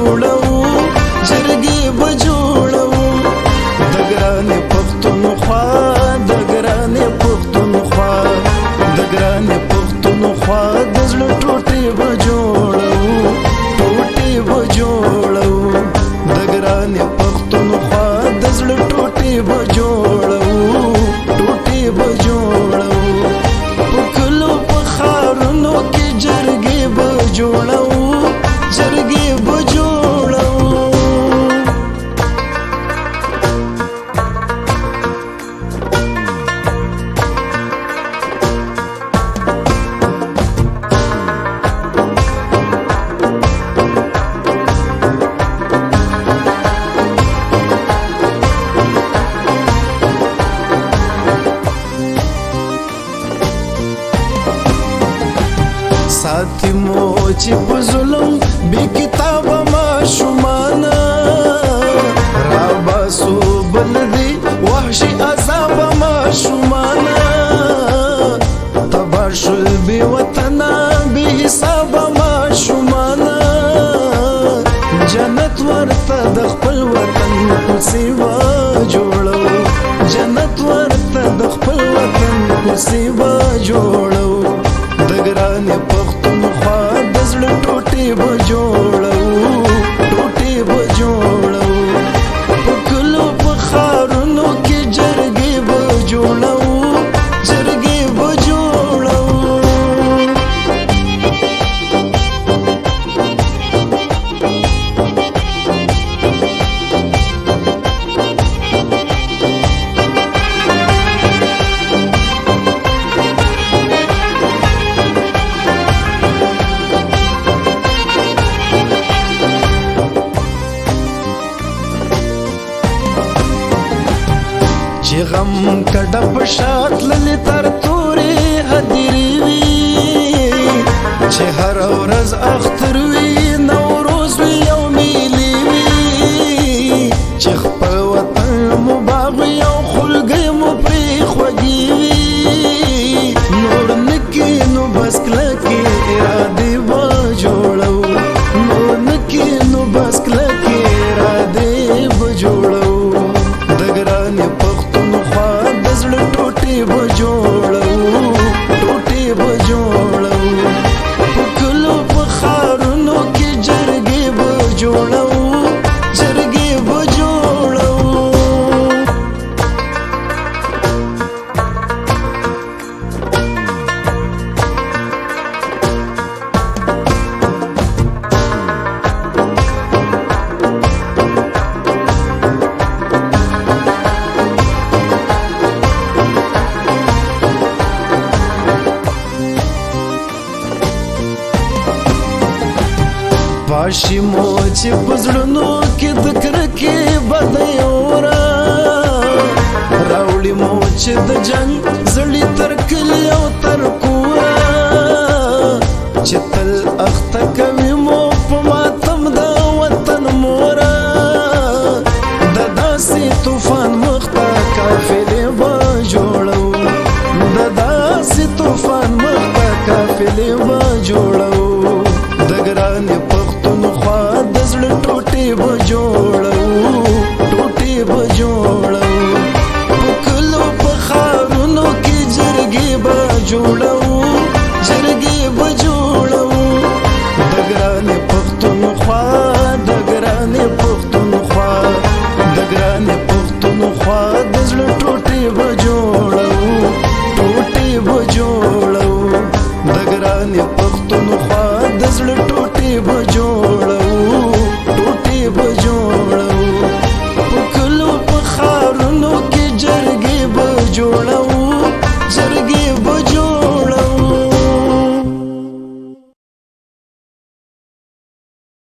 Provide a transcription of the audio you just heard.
جوړو جرګې به جوړو د ګرانې پښتونخوا د ګرانې پښتونخوا د ګرانې پښتونخوا د زړه ټوټې به جوړو ټوټې به جوړو د ګرانې پښتونخوا د زړه ټوټې به جوړو ټوټې به جوړو په کلو په ښارونو کې جرګې به جوړو جرګې به جوړو ساتي مو چې په ظلم بې کتابه ماشومانه راباسو بل دي وحشي عذابه ماشومانه تباه شول بې وطنه بې حسابه ماشومانه جنت ورته د خپل وطن کوڅې به جوړو جنت ورته د خپل وطن کوڅې به جوړو د ګرانې پښتونخوا د زړه ټوټې به جوړو ټوټې به جوړو په کلو په ښارونو کې جرګې به جوړو جرګې به جوړو چې غم کډه په شات للی تر تورې هدیرې وي چې هر ورځ اختر وي نوروز وي او میلې وي چې خپل وطن مو باغ وي او خلګۍ مو پرې خوږې وي نور نکې نو بس کلکې ارادې به جوړو نور نکې نو بس کلکې ارادې به جوړو د ګرانې پښتونخوا د زړه ټوټې به جوړو ټوټې به جوړو په کلو په ښارونو کې جرګې به جوړو جرګې به جوړو پاشي مو چې په زړونو کې د کرکې بدۍ اوره راوړي مو چې د جنګ زړې تر کلي او تر کوره چې تل اخته کوي مو په ماتم د وطن موره د داسې طوفان مخ ته قافلې به جوړو د داسې طوفان مخ ته قافلې به جوړو د ګرانې پښتونخوا د زړه ټوټې به جوړو ټوټې به جوړو په کلو په ښارونو کې جرګې به جوړو جرګې به جوړو د ګرانې پښتونخوا د ګرانې پښتونخوا د ګرانې پښتونخوا د زړه ټوټې به جوړو ټوټې به جوړو د ګرانې پښتونخوا د زړه ټوټې به جوړو ټوټې به جوړو په کلو په ښارونو کې جرګې به جوړو